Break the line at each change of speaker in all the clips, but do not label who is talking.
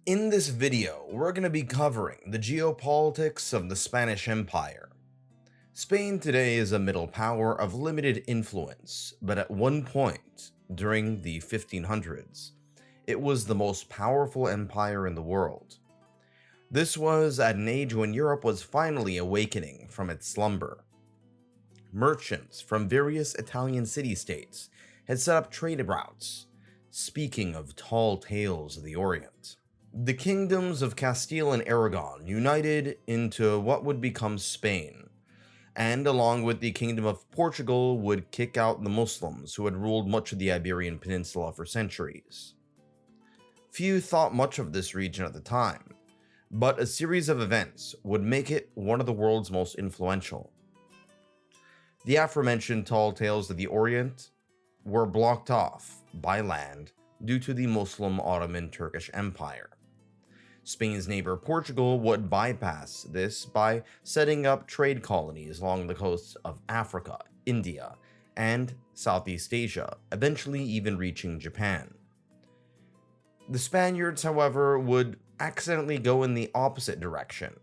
In this video, we're going to be covering the geopolitics of the Spanish Empire. Spain today is a middle power of limited influence, but at one point, during the 1500s, it was the most powerful empire in the world. This was at an age when Europe was finally awakening from its slumber. Merchants from various Italian city-states had set up trade routes, speaking of tall tales of the Orient. The kingdoms of Castile and Aragon united into what would become Spain, and along with the kingdom of Portugal would kick out the Muslims who had ruled much of the Iberian Peninsula for centuries. Few thought much of this region at the time, but a series of events would make it one of the world's most influential. The aforementioned tall tales of the Orient were blocked off by land due to the Muslim Ottoman Turkish Empire. Spain's neighbor Portugal would bypass this by setting up trade colonies along the coasts of Africa, India, and Southeast Asia, eventually even reaching Japan. The Spaniards, however, would accidentally go in the opposite direction.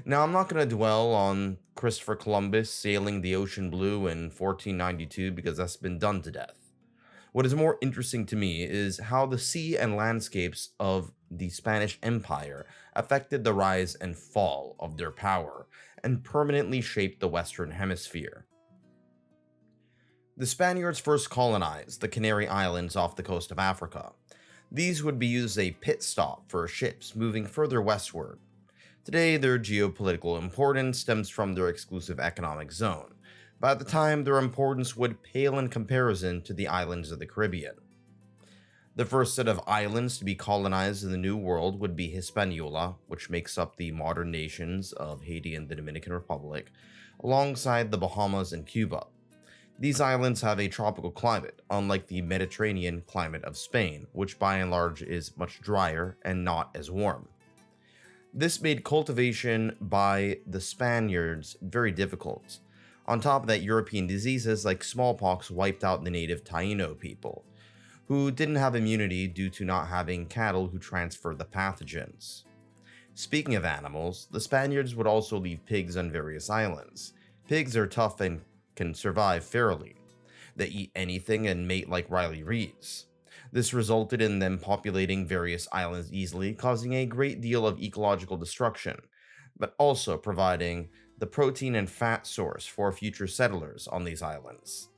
Now, I'm not going to dwell on Christopher Columbus sailing the ocean blue in 1492 because that's been done to death. What is more interesting to me is how the sea and landscapes of the Spanish Empire affected the rise and fall of their power and permanently shaped the Western Hemisphere. The Spaniards first colonized the Canary Islands off the coast of Africa. These would be used as a pit stop for ships moving further westward. Today, their geopolitical importance stems from their exclusive economic zone, but at the time, their importance would pale in comparison to the islands of the Caribbean. The first set of islands to be colonized in the New World would be Hispaniola, which makes up the modern nations of Haiti and the Dominican Republic, alongside the Bahamas and Cuba. These islands have a tropical climate, unlike the Mediterranean climate of Spain, which by and large is much drier and not as warm. This made cultivation by the Spaniards very difficult. On top of that, European diseases like smallpox wiped out the native Taino people, who didn't have immunity due to not having cattle who transferred the pathogens. Speaking of animals, the Spaniards would also leave pigs on various islands. Pigs are tough and can survive fairly. They eat anything and mate like Riley Reeds. This resulted in them populating various islands easily, causing a great deal of ecological destruction, but also providing the protein and fat source for future settlers on these islands.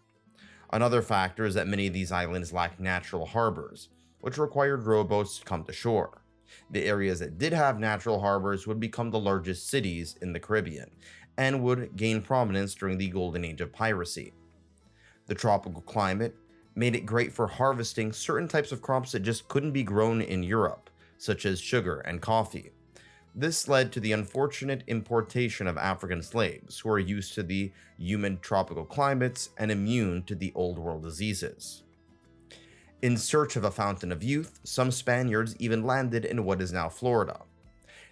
Another factor is that many of these islands lacked natural harbors, which required rowboats to come to shore. The areas that did have natural harbors would become the largest cities in the Caribbean, and would gain prominence during the golden age of piracy. The tropical climate made it great for harvesting certain types of crops that just couldn't be grown in Europe, such as sugar and coffee. This led to the unfortunate importation of African slaves who are used to the humid tropical climates and immune to the old world diseases. In search of a fountain of youth, some Spaniards even landed in what is now Florida.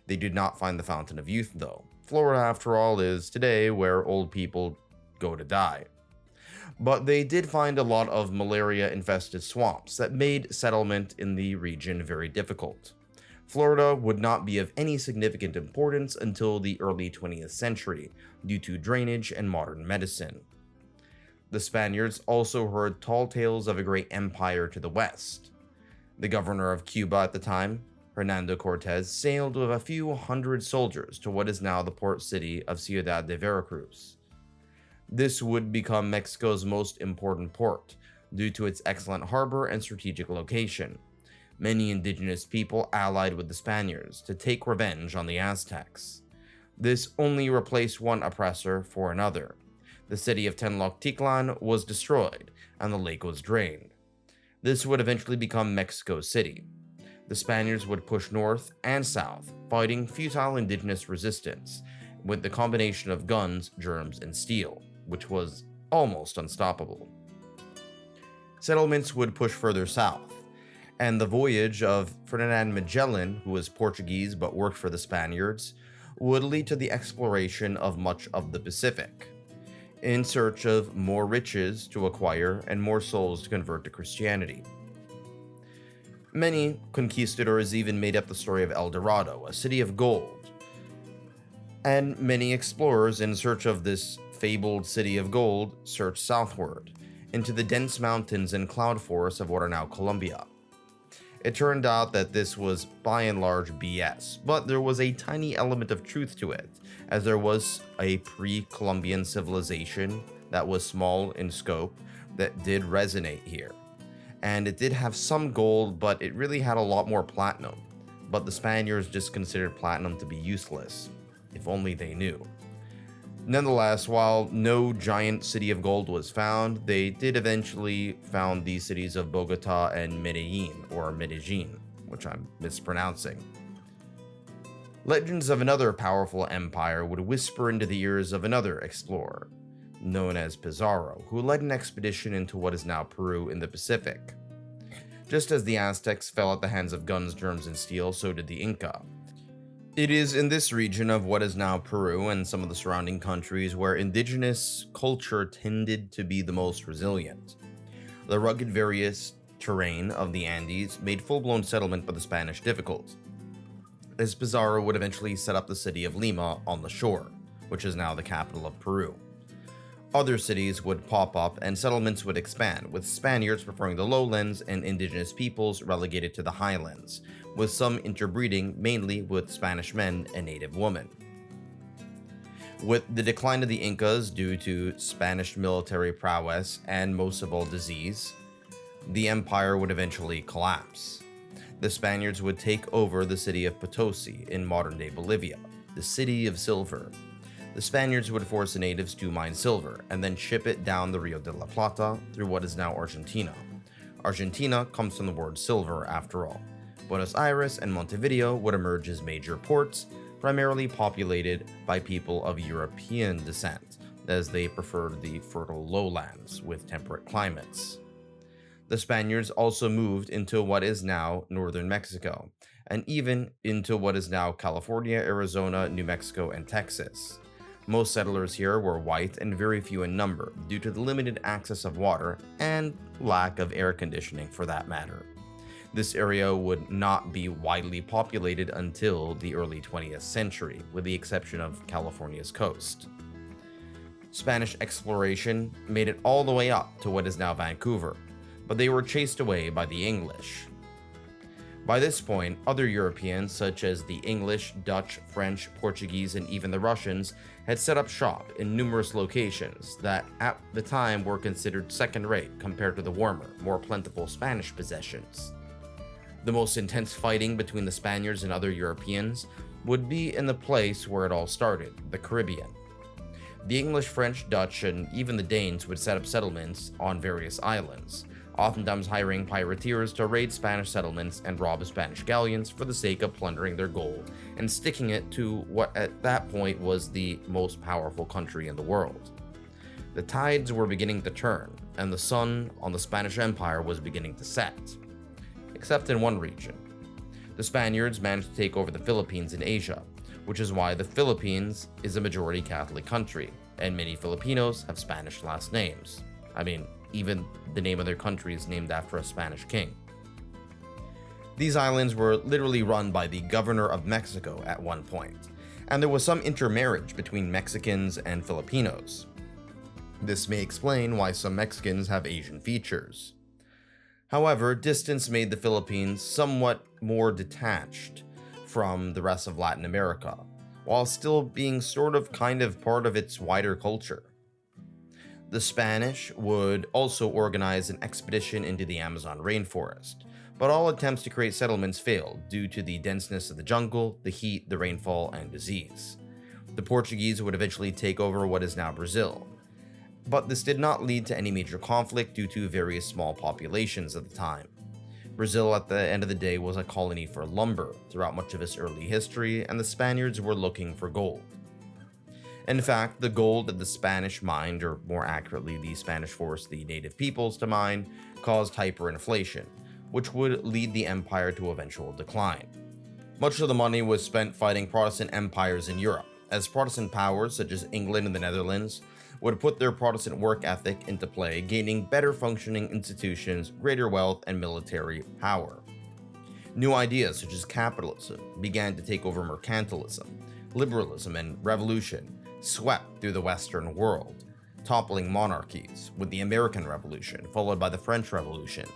They did not find the fountain of youth though. Florida, after all, is today where old people go to die. But they did find a lot of malaria-infested swamps that made settlement in the region very difficult. Florida would not be of any significant importance until the early 20th century due to drainage and modern medicine. The Spaniards also heard tall tales of a great empire to the west. The governor of Cuba at the time, Hernando Cortez, sailed with a few hundred soldiers to what is now the port city of Ciudad de Veracruz. This would become Mexico's most important port due to its excellent harbor and strategic location. Many indigenous people allied with the Spaniards to take revenge on the Aztecs. This only replaced one oppressor for another. The city of Tenochtitlan was destroyed, and the lake was drained. This would eventually become Mexico City. The Spaniards would push north and south, fighting futile indigenous resistance, with the combination of guns, germs, and steel, which was almost unstoppable. Settlements would push further south, and the voyage of Ferdinand Magellan, who was Portuguese but worked for the Spaniards, would lead to the exploration of much of the Pacific. in search of more riches to acquire and more souls to convert to Christianity. Many conquistadors even made up the story of El Dorado, a city of gold, and many explorers in search of this fabled city of gold searched southward into the dense mountains and cloud forests of what are now Colombia. It turned out that this was by and large BS, but there was a tiny element of truth to it, as there was a pre-Columbian civilization that was small in scope that did resonate here. And it did have some gold, but it really had a lot more platinum. But the Spaniards just considered platinum to be useless, if only they knew. Nonetheless, while no giant city of gold was found, they did eventually found the cities of Bogota and Medellin, or Medellin, which I'm mispronouncing. Legends of another powerful empire would whisper into the ears of another explorer, known as Pizarro, who led an expedition into what is now Peru in the Pacific. Just as the Aztecs fell at the hands of guns, germs, and steel, so did the Inca. It is in this region of what is now Peru and some of the surrounding countries where indigenous culture tended to be the most resilient. The rugged, various terrain of the Andes made full-blown settlement by the Spanish difficult, as Pizarro would eventually set up the city of Lima on the shore, which is now the capital of Peru. Other cities would pop up and settlements would expand, with Spaniards preferring the lowlands and indigenous peoples relegated to the highlands, with some interbreeding mainly with Spanish men and native women. With the decline of the Incas due to Spanish military prowess and most of all disease, the empire would eventually collapse. The Spaniards would take over the city of Potosi in modern-day Bolivia, the city of silver. The Spaniards would force the natives to mine silver and then ship it down the Rio de la Plata through what is now Argentina. Argentina comes from the word silver after all. Buenos Aires and Montevideo would emerge as major ports, primarily populated by people of European descent, as they preferred the fertile lowlands with temperate climates. The Spaniards also moved into what is now northern Mexico, and even into what is now California, Arizona, New Mexico, and Texas. Most settlers here were white and very few in number due to the limited access of water and lack of air conditioning for that matter. This area would not be widely populated until the early 20th century, with the exception of California's coast. Spanish exploration made it all the way up to what is now Vancouver, but they were chased away by the English. By this point, other Europeans such as the English, Dutch, French, Portuguese, and even the Russians had set up shop in numerous locations that at the time were considered second-rate compared to the warmer, more plentiful Spanish possessions. The most intense fighting between the Spaniards and other Europeans would be in the place where it all started, the Caribbean. The English, French, Dutch, and even the Danes would set up settlements on various islands, oftentimes hiring pirateers to raid Spanish settlements and rob Spanish galleons for the sake of plundering their gold and sticking it to what at that point was the most powerful country in the world. The tides were beginning to turn, and the sun on the Spanish Empire was beginning to set. Except in one region. The Spaniards managed to take over the Philippines in Asia, which is why the Philippines is a majority Catholic country, and many Filipinos have Spanish last names. I mean, even the name of their country is named after a Spanish king. These islands were literally run by the governor of Mexico at one point, and there was some intermarriage between Mexicans and Filipinos. This may explain why some Mexicans have Asian features. However, distance made the Philippines somewhat more detached from the rest of Latin America, while still being kind of part of its wider culture. The Spanish would also organize an expedition into the Amazon rainforest, but all attempts to create settlements failed due to the denseness of the jungle, the heat, the rainfall, and disease. The Portuguese would eventually take over what is now Brazil, but this did not lead to any major conflict due to various small populations at the time. Brazil at the end of the day was a colony for lumber throughout much of its early history, and the Spaniards were looking for gold. In fact, the gold that the Spanish mined, or more accurately the Spanish forced the native peoples to mine, caused hyperinflation, which would lead the empire to eventual decline. Much of the money was spent fighting Protestant empires in Europe, as Protestant powers such as England and the Netherlands would put their Protestant work ethic into play, gaining better functioning institutions, greater wealth, and military power. New ideas such as capitalism began to take over mercantilism. Liberalism and revolution swept through the Western world, toppling monarchies, with the American Revolution followed by the French Revolution.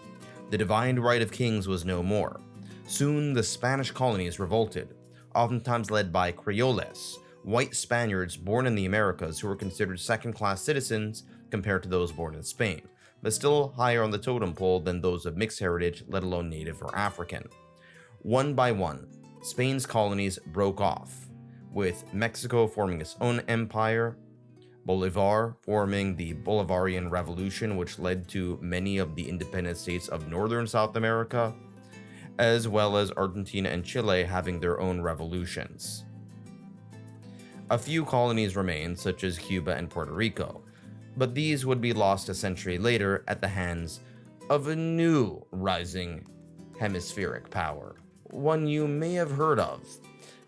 The divine right of kings was no more. Soon the Spanish colonies revolted, oftentimes led by Creoles, white Spaniards born in the Americas who were considered second-class citizens compared to those born in Spain, but still higher on the totem pole than those of mixed heritage, let alone native or African. One by one, Spain's colonies broke off, with Mexico forming its own empire, Bolivar forming the Bolivarian Revolution, which led to many of the independent states of northern South America, as well as Argentina and Chile having their own revolutions. A few colonies remained, such as Cuba and Puerto Rico, but these would be lost a century later at the hands of a new rising hemispheric power, one you may have heard of,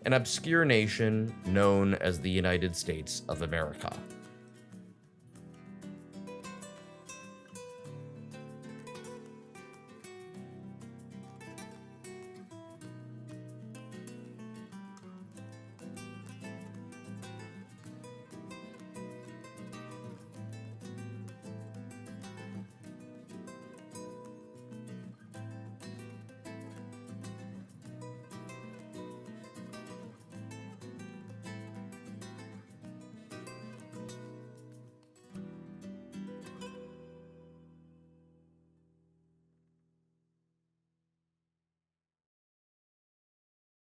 an obscure nation known as the United States of America.